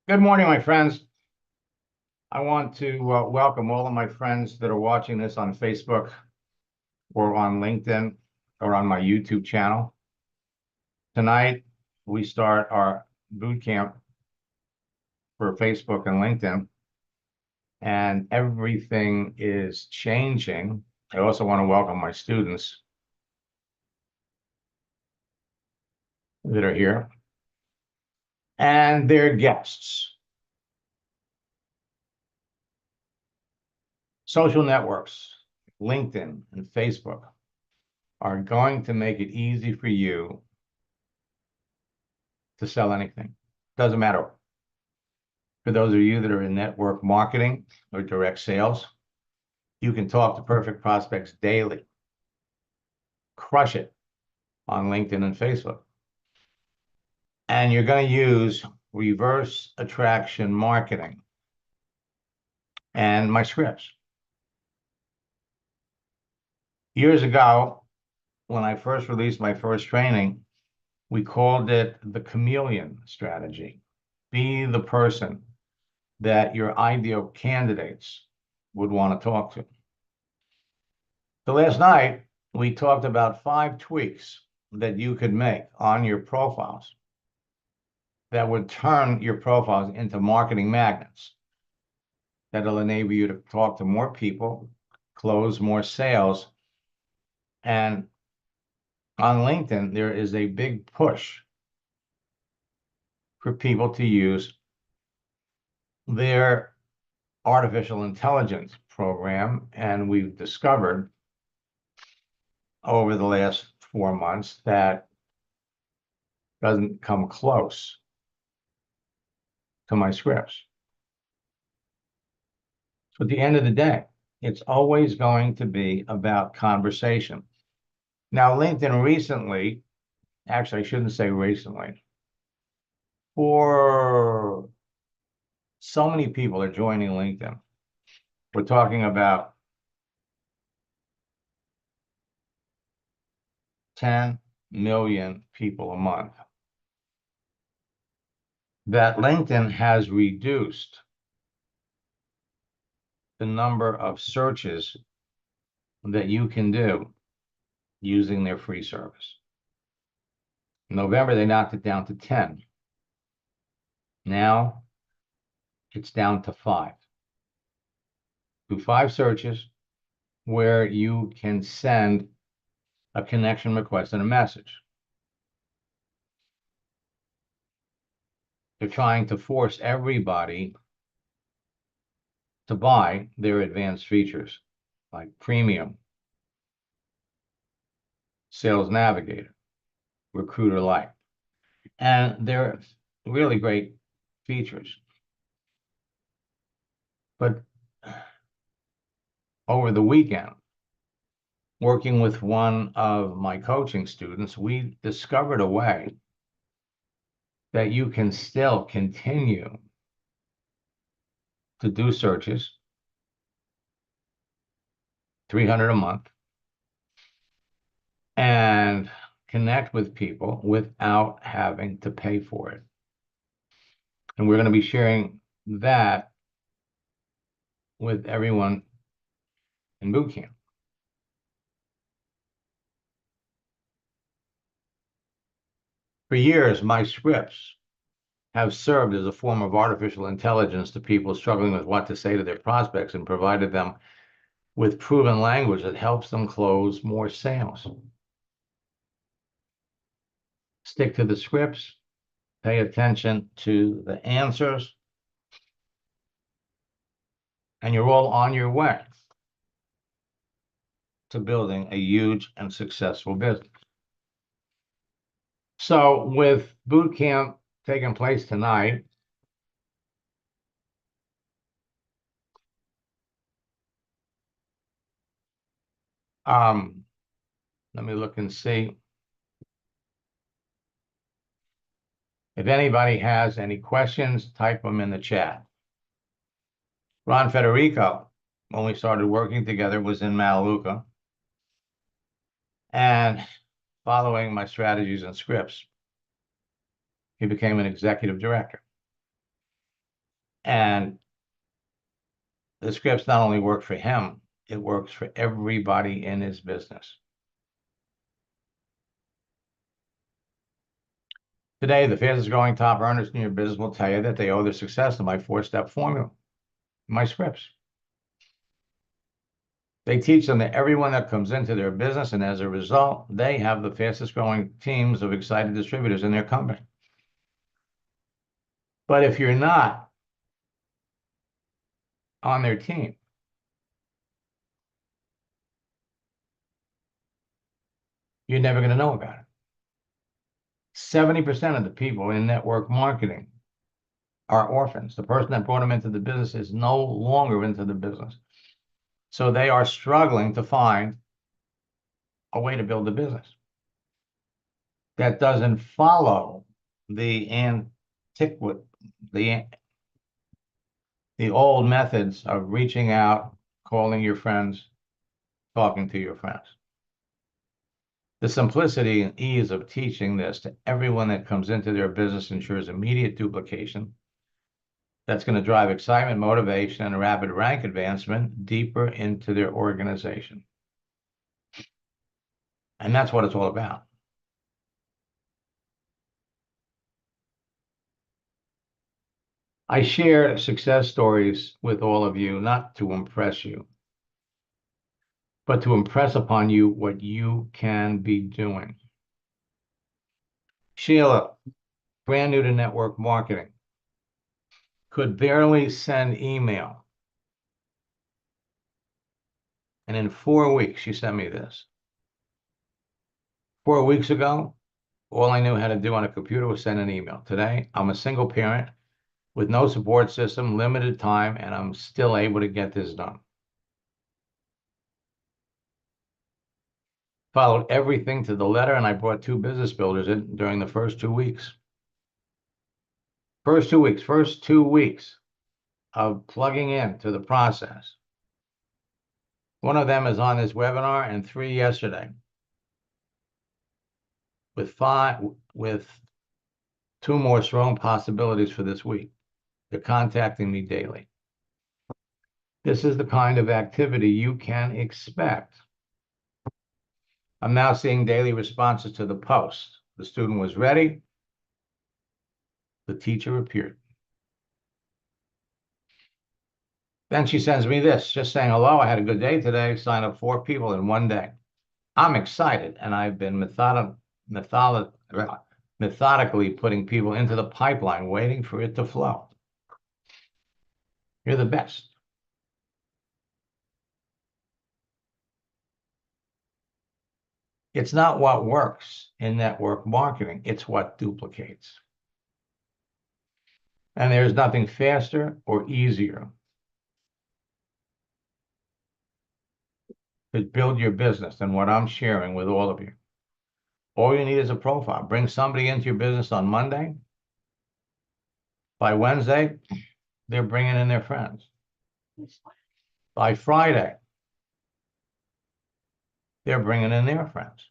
Good morning, my friends. I want to welcome all of my friends that are watching this on Facebook or on LinkedIn or on my YouTube channel. Tonight, we start our boot camp for Facebook and LinkedIn, and everything is changing. I also want to welcome my students that are here and their guests. Social networks, LinkedIn and Facebook, are going to make it easy for you to sell anything. Doesn't matter. For those of you that are in network marketing or direct sales, you can talk to perfect prospects daily. Crush it on LinkedIn and Facebook. And you're going to use reverse attraction marketing and my scripts. Years ago, when I first released my first training, we called it the chameleon strategy. Be the person that your ideal candidates would want to talk to. So last night, we talked about 5 tweaks that you could make on your profiles that would turn your profiles into marketing magnets that'll enable you to talk to more people, close more sales. And on LinkedIn, there is a big push for people to use their artificial intelligence program. And we've discovered over the last 4 months that doesn't come close to my scripts. So at the end of the day, it's always going to be about conversation. Now, LinkedIn recently, actually, I shouldn't say recently, for so many people are joining LinkedIn. We're talking about 10 million people a month. That LinkedIn has reduced the number of searches that you can do using their free service. In November, they knocked it down to 10. Now it's down to 5. Do 5 searches where you can send a connection request and a message. They're trying to force everybody to buy their advanced features like Premium, Sales Navigator, Recruiter Lite. And they're really great features. But over the weekend, working with one of my coaching students, we discovered a way that you can still continue to do searches, 300 a month, and connect with people without having to pay for it. And we're going to be sharing that with everyone in boot camp. For years, my scripts have served as a form of artificial intelligence to people struggling with what to say to their prospects and provided them with proven language that helps them close more sales. Stick to the scripts, pay attention to the answers, and you're all on your way to building a huge and successful business. So with boot camp taking place tonight, let me look and see if anybody has any questions. Type them in the chat. Ron Federico, when we started working together, was in Melaleuca, and following my strategies and scripts, he became an executive director. And the scripts not only work for him, it works for everybody in his business. Today, the fastest growing top earners in your business will tell you that they owe their success to my 4-step formula, my scripts. They teach them to everyone that comes into their business, and as a result, they have the fastest growing teams of excited distributors in their company. But if you're not on their team, you're never going to know about it. 70% of the people in network marketing are orphans. The person that brought them into the business is no longer into the business. So they are struggling to find a way to build a business that doesn't follow the antiquity, the old methods of reaching out, calling your friends, talking to your friends. The simplicity and ease of teaching this to everyone that comes into their business ensures immediate duplication. That's going to drive excitement, motivation, and rapid rank advancement deeper into their organization. And that's what it's all about. I share success stories with all of you, not to impress you, but to impress upon you what you can be doing. Sheila, brand new to network marketing, could barely send email. And in 4 weeks, she sent me this. 4 weeks ago, all I knew how to do on a computer was send an email. Today, I'm a single parent with no support system, limited time, and I'm still able to get this done. Followed everything to the letter, and I brought 2 business builders in during the first 2 weeks. First 2 weeks of plugging into the process. One of them is on this webinar and 3 yesterday. With 2 more strong possibilities for this week. They're contacting me daily. This is the kind of activity you can expect. I'm now seeing daily responses to the post. The student was ready. The teacher appeared. Then she sends me this, just saying, hello, I had a good day today. Signed up 4 people in 1 day. I'm excited, and I've been methodically putting people into the pipeline, waiting for it to flow. You're the best. It's not what works in network marketing. It's what duplicates. And there's nothing faster or easier to build your business than what I'm sharing with all of you. All you need is a profile. Bring somebody into your business on Monday. By Wednesday, they're bringing in their friends. By Friday, they're bringing in their friends.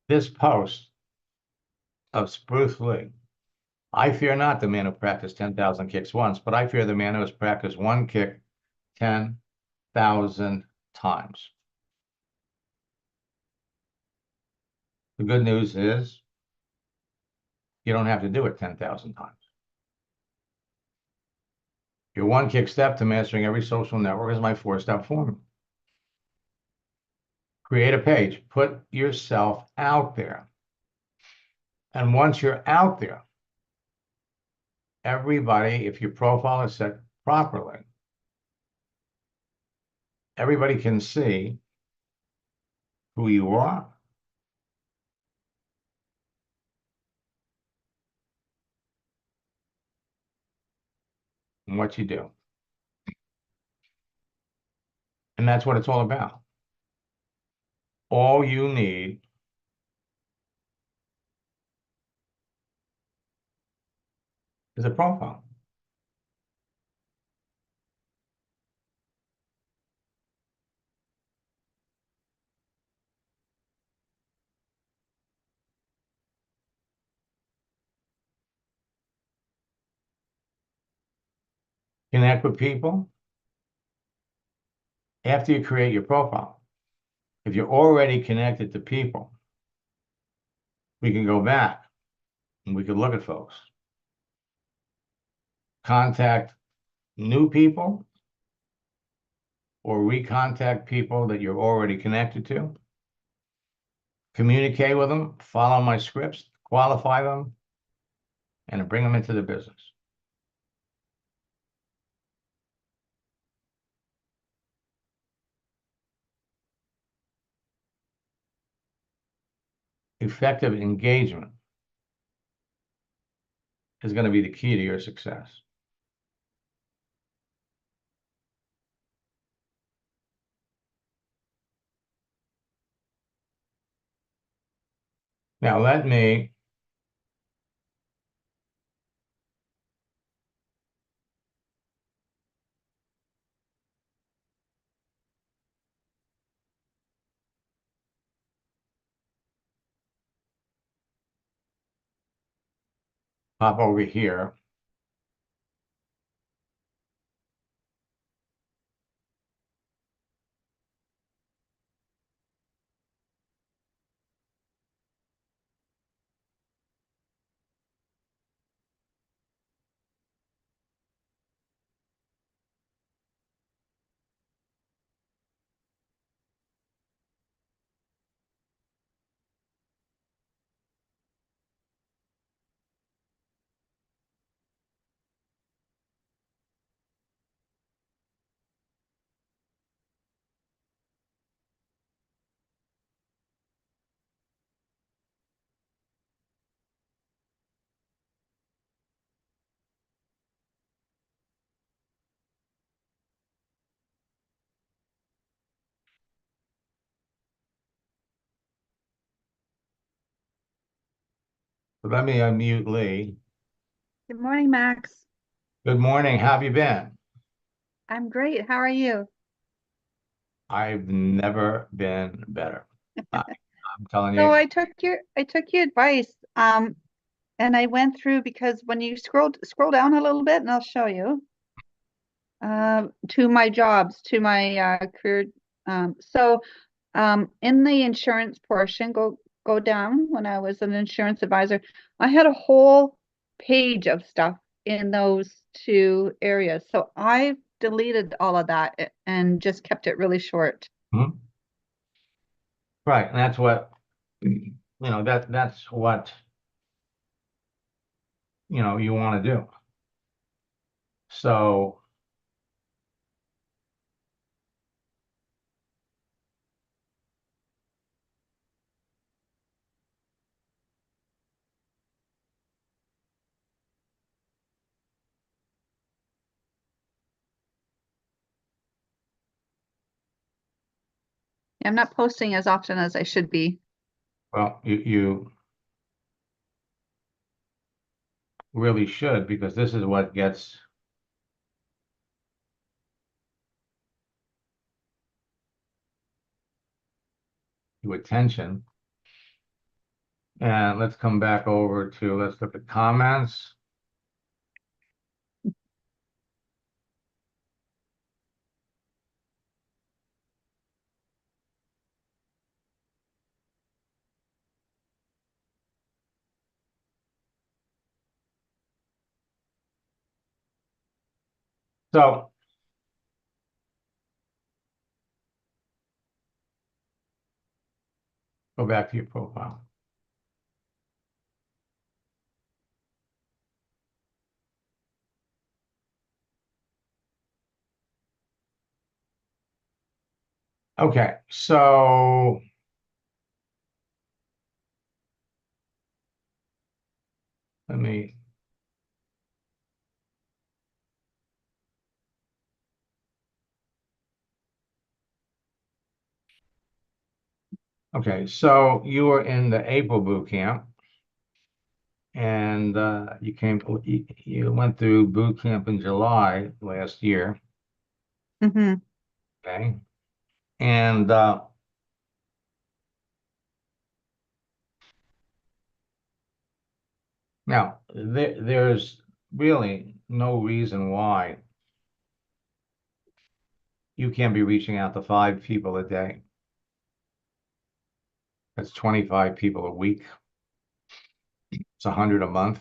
This post of Spruce Lee, I fear not the man who practiced 10,000 kicks once, but I fear the man who has practiced 1 kick 10,000 times. The good news is you don't have to do it 10,000 times. Your 1 kick step to mastering every social network is my 4-step formula. Create a page, put yourself out there. And once you're out there, everybody, if your profile is set properly, everybody can see who you are. And what you do. And that's what it's all about. All you need is a profile. connect with people after you create your profile. If you're already connected to people, we can go back and we can look at folks. Contact new people or recontact people that you're already connected to. Communicate with them, follow my scripts, qualify them, and bring them into the business. Effective engagement is going to be the key to your success. Now, let me pop over here. So let me unmute Lee. Good morning, Max. Good morning. How have you been? I'm great. How are you? I've never been better. I, I'm telling So you. I took your advice, and I went through because when you scroll down a little bit, and I'll show you, to my jobs, to my career. In the insurance portion, go down. When I was an insurance advisor, I had a whole page of stuff in those two areas. So I've deleted all of that and just kept it really short. Mhm. Right. And that's what, that's what, you want to do. So, I'm not posting as often as I should be. well, you really should, because this is what gets you attention. And let's come back over to, let's look at comments. So go back to your profile. Okay, so let me, okay, so you were in the April boot camp, and you went through boot camp in July last year. Hmm. Okay. And now there's really no reason why you can't be reaching out to 5 people a day. That's 25 people a week. It's 100 a month.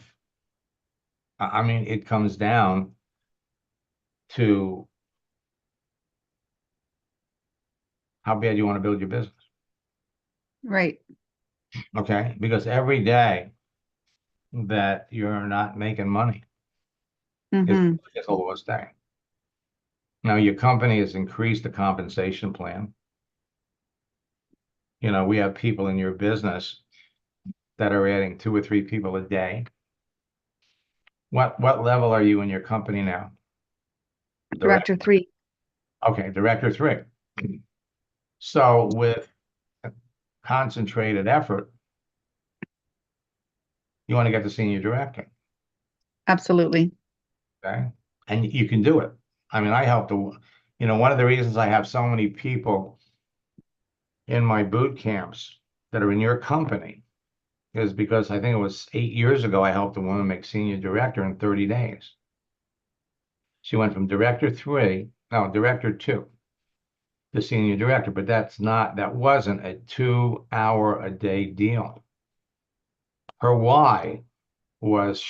I mean, it comes down to how bad you want to build your business. Right. Okay. Because every day that you're not making money is Mm-hmm. a lost day. Now, your company has increased the compensation plan. You know, we have people in your business that are adding 2 or 3 people a day. What level are you in your company now? Director 3. Okay, director 3. So with concentrated effort, you want to get to senior director. Absolutely. Okay. And you can do it. I mean, I help one of the reasons I have so many people in my boot camps that are in your company is because I think it was 8 years ago, I helped a woman make senior director in 30 days. She went from director 2 to senior director, but that wasn't a 2 hour a day deal. Her why was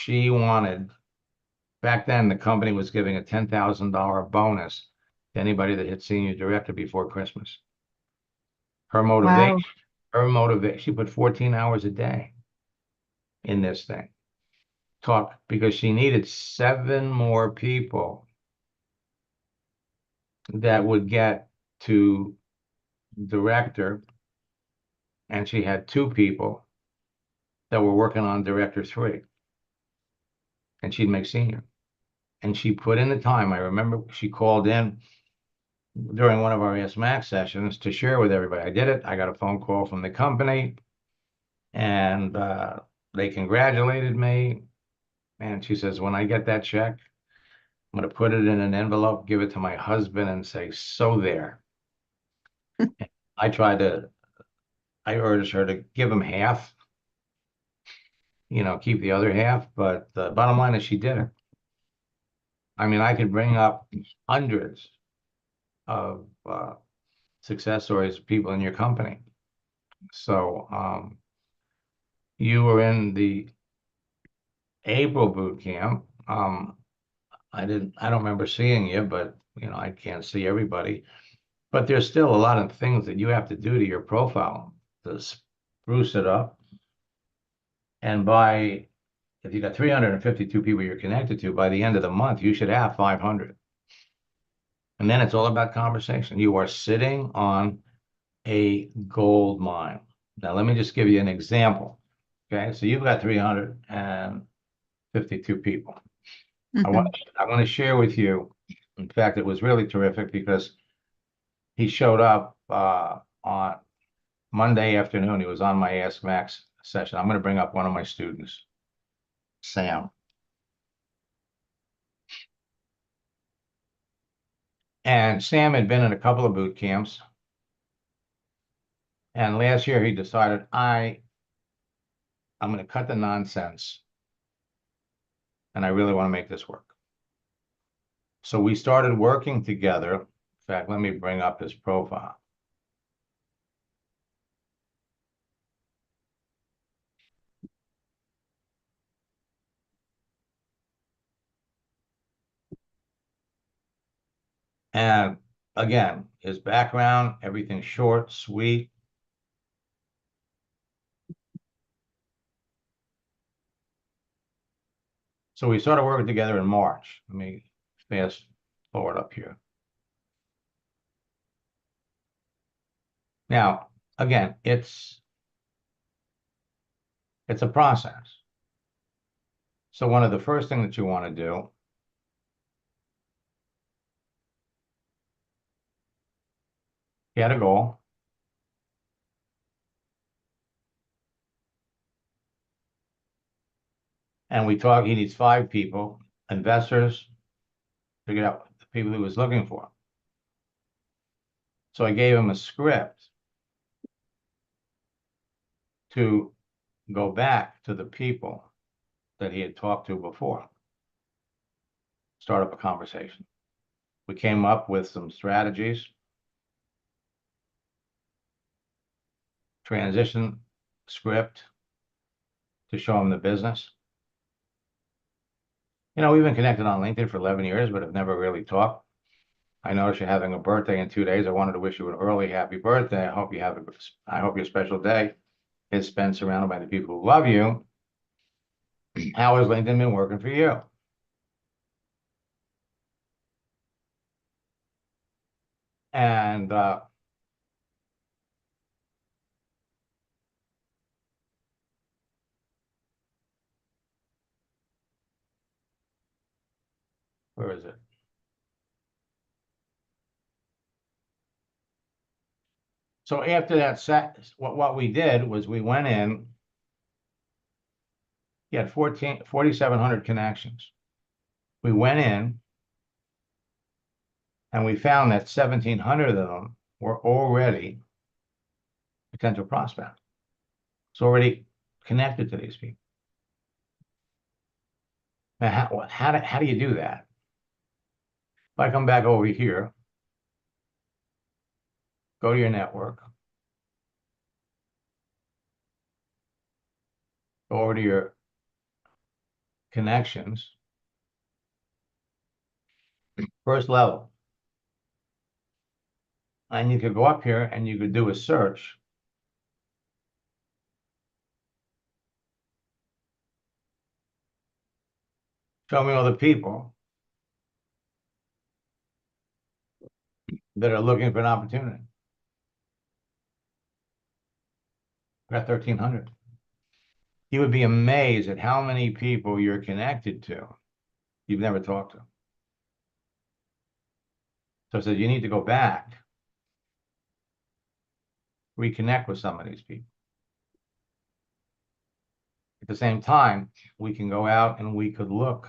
back then the company was giving a $10,000 bonus to anybody that hit senior director before Christmas. Her Wow. motivation, she put 14 hours a day in this thing. Because she needed 7 more people that would get to director, and she had 2 people that were working on director 3, and she'd make senior. And she put in the time. I remember she called in during one of our Ask Max sessions to share with everybody. I did it. I got a phone call from the company, and they congratulated me. And she says, when I get that check, I'm going to put it in an envelope, give it to my husband, and say, so there. I urged her to give him half, keep the other half. But the bottom line is she did it. I mean, I could bring up hundreds of success stories of people in your company. So you were in the April boot camp. I don't remember seeing you, but I can't see everybody. But there's still a lot of things that you have to do to your profile to spruce it up. And if you got 352 people you're connected to, by the end of the month, you should have 500. And then it's all about conversation. You are sitting on a gold mine. Now, let me just give you an example. Okay, so you've got 352 people. I Mm-hmm. want to share with you. In fact, it was really terrific because he showed up on Monday afternoon. He was on my Ask Max session. I'm going to bring up one of my students, Sam. And Sam had been in a couple of boot camps. And last year he decided, I'm going to cut the nonsense. And I really want to make this work. So we started working together. In fact, let me bring up his profile. And again, his background, everything short, sweet. So we started working together in March. Let me fast forward up here. Now, again, it's a process. So one of the first things that you want to do get a goal. And he needs 5 people, investors, figured out the people he was looking for. So I gave him a script to go back to the people that he had talked to before, start up a conversation We came up with some strategies. Transition script to show them the business. You know, we've been connected on LinkedIn for 11 years, but have never really talked. I noticed you're having a birthday in 2 days. I wanted to wish you an early happy birthday. I hope your special day is spent surrounded by the people who love you. How has LinkedIn been working for you? And where is it? So after that set, what we did was we went in, he had 4,700 connections. We went in and we found that 1,700 of them were already potential prospects. It's already connected to these people. Now, how do you do that? If I come back over here, go to your network, go over to your connections, first level. And you could go up here and you could do a search. Show me all the people that are looking for an opportunity. I got 1,300. You would be amazed at how many people you're connected to you've never talked to. So I said, you need to go back, reconnect with some of these people. At the same time, we can go out and we could look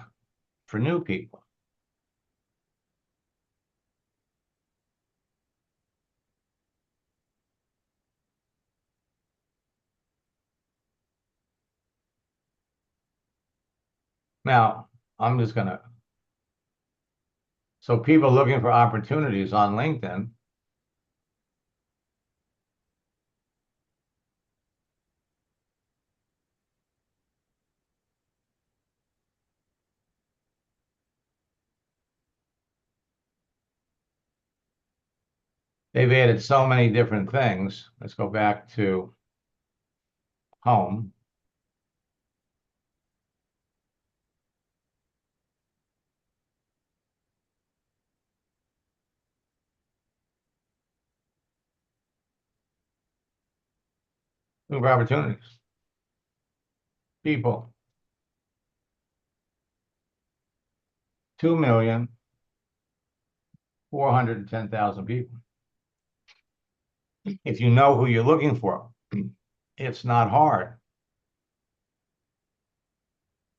for new people. Now, I'm just going to, so people looking for opportunities on LinkedIn, they've added so many different things. Let's go back to home. Look for opportunities. People. 2,410,000 people. If you know who you're looking for, it's not hard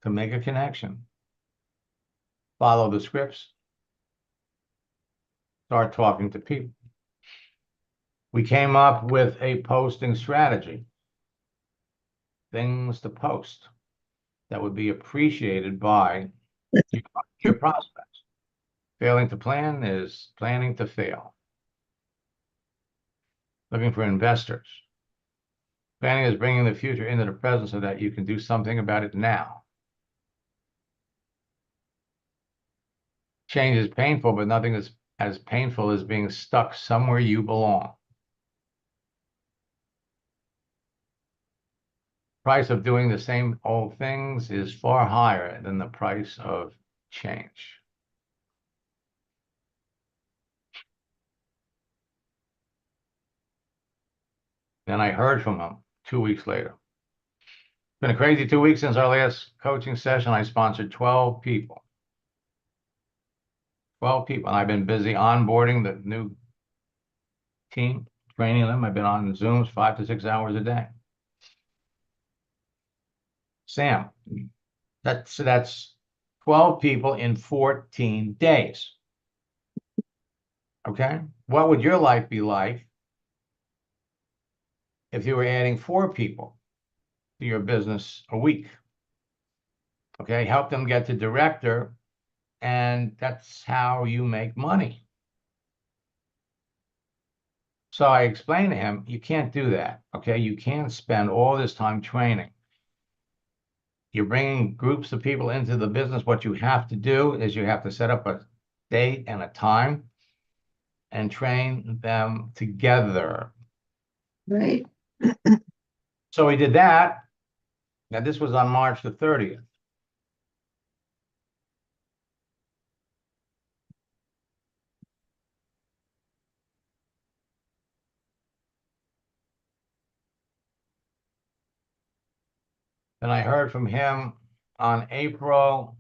to make a connection. Follow the scripts. Start talking to people. We came up with a posting strategy. Things to post that would be appreciated by your prospects. Failing to plan is planning to fail. Looking for investors. Planning is bringing the future into the present so that you can do something about it now. Change is painful, but nothing is as painful as being stuck somewhere you belong. Price of doing the same old things is far higher than the price of change. Then I heard from him 2 weeks later. It's been a crazy 2 weeks since our last coaching session. I sponsored 12 people. 12 people. And I've been busy onboarding the new team, training them. I've been on Zooms 5 to 6 hours a day. Sam, that's 12 people in 14 days. Okay? What would your life be like if you were adding 4 people to your business a week? Okay, help them get to director and that's how you make money. So I explained to him, you can't do that. Okay. You can't spend all this time training. You're bringing groups of people into the business. What you have to do is you have to set up a date and a time and train them together. Right. So we did that. Now, this was on March the 30th. And I heard from him on April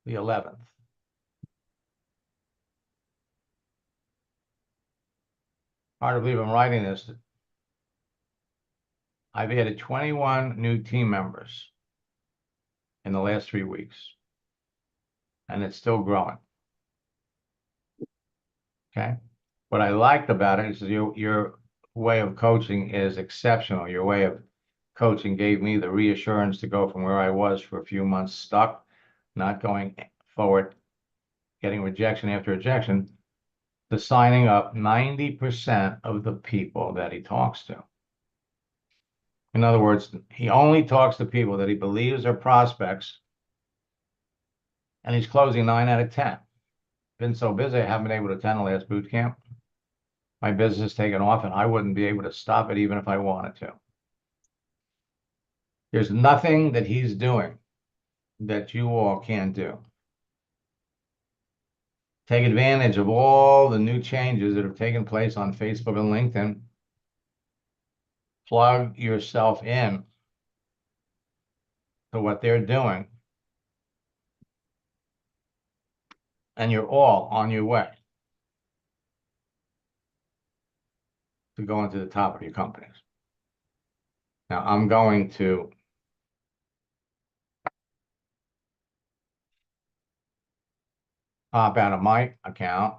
the 11th. Hard to believe I'm writing this. I've added 21 new team members in the last 3 weeks, and it's still growing. Okay. What I liked about it is your way of coaching is exceptional. Your way of coaching gave me the reassurance to go from where I was for a few months stuck, not going forward, getting rejection after rejection, to signing up 90% of the people that he talks to. In other words, he only talks to people that he believes are prospects, and he's closing 9 out of 10. Been so busy, I haven't been able to attend the last boot camp. My business has taken off, and I wouldn't be able to stop it even if I wanted to. There's nothing that he's doing that you all can't do. Take advantage of all the new changes that have taken place on Facebook and LinkedIn. Plug yourself in to what they're doing, and you're all on your way to going to the top of your companies. Now, I'm going to pop out of my account.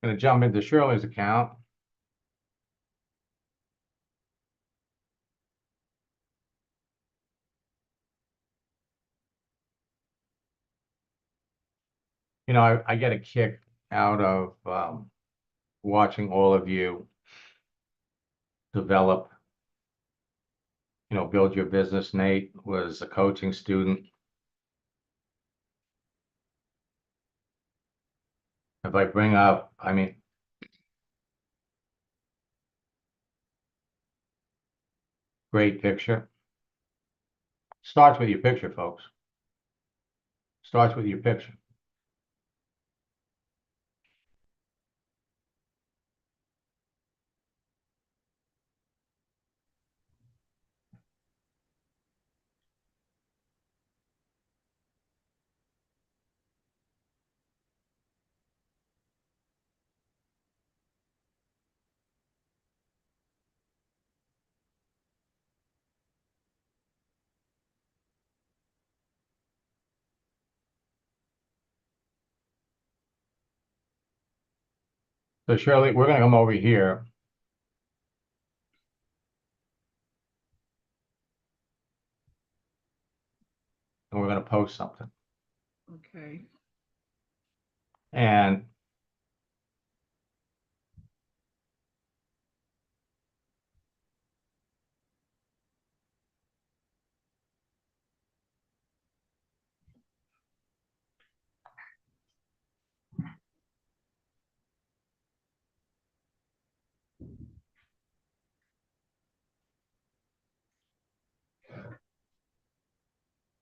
I'm going to jump into Shirley's account. You know, I get a kick out of watching all of you develop, build your business. Nate was a coaching student. If I bring up, great picture. Starts with your picture, folks. Starts with your picture. So Shirley, we're going to come over here. And we're going to post something. Okay. And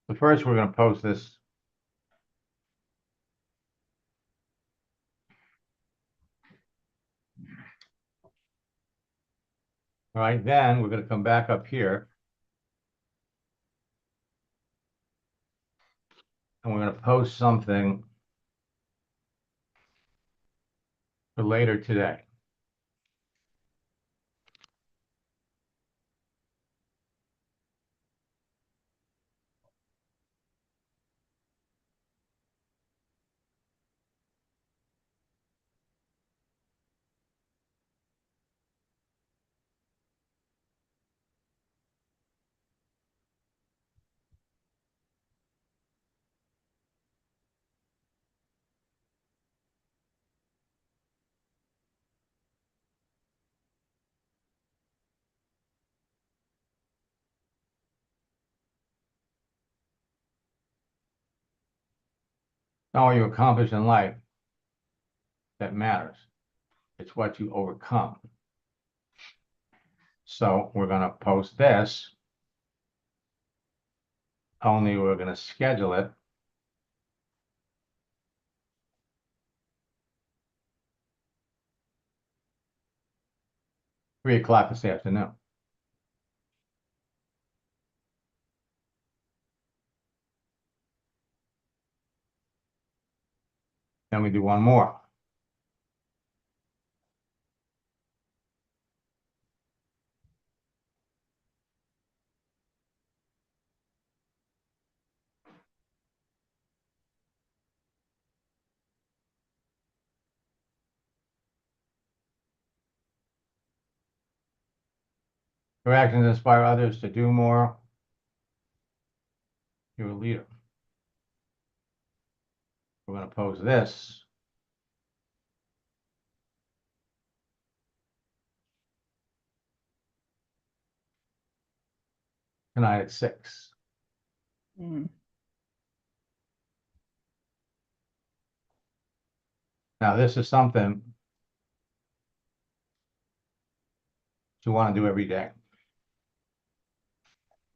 the first, we're going to post this. All right, then we're going to come back up here. And we're going to post something for later today. All you accomplish in life that matters. It's what you overcome. So we're going to post this, only we're going to schedule it at 3 o'clock this afternoon. Then we do one more. Your actions inspire others to do more. You're a leader. We're going to post this tonight at 6. Mm. Now, this is something you want to do every day.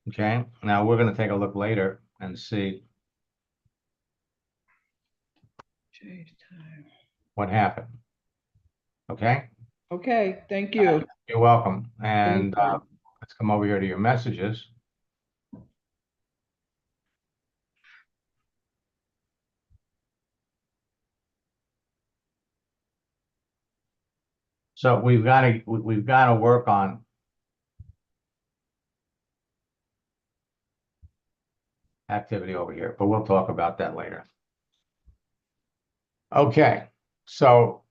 Okay, now we're going to take a look later and see what happened. Okay, Okay, thank you. you're welcome. And Thank you. let's come over here to your messages. So we've got to work on activity over here, but we'll talk about that later. Okay, so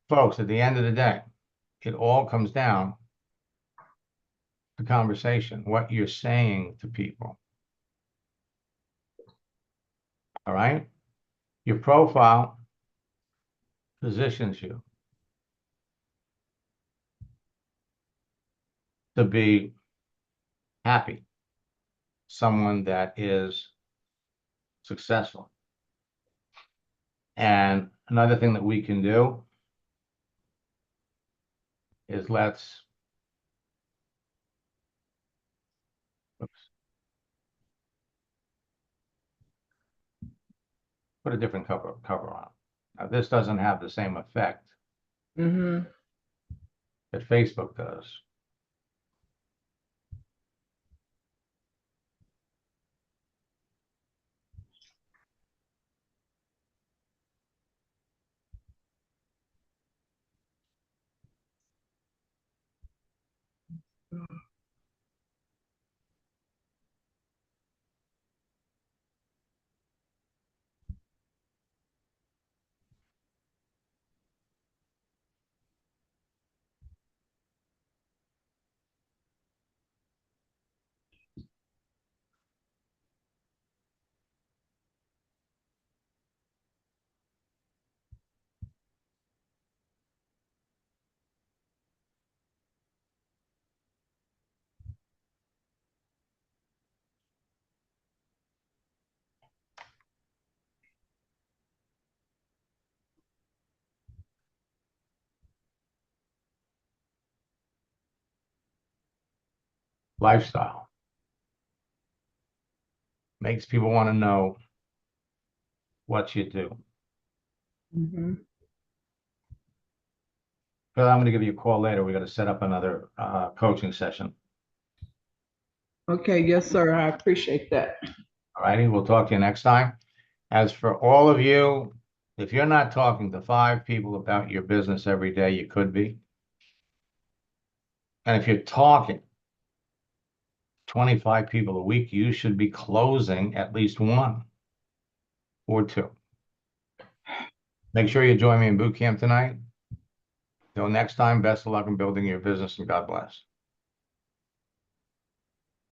folks, at the end of the day, it all comes down to conversation, what you're saying to people. All right, your profile positions you to be happy, someone that is successful. And another thing that we can do is let's put a different cover on. Now, this doesn't have the same effect Mm-hmm. that Facebook does. Lifestyle makes people want to know what you do. Mm-hmm. But I'm going to give you a call later. We got to set up another coaching session. Okay, yes, sir. I appreciate that. All righty, we'll talk to you next time. As for all of you If you're not talking to 5 people about your business every day, you could be. And if you're talking 25 people a week, you should be closing at least 1 or 2. Make sure you join me in boot camp tonight. Till next time, best of luck in building your business and God bless.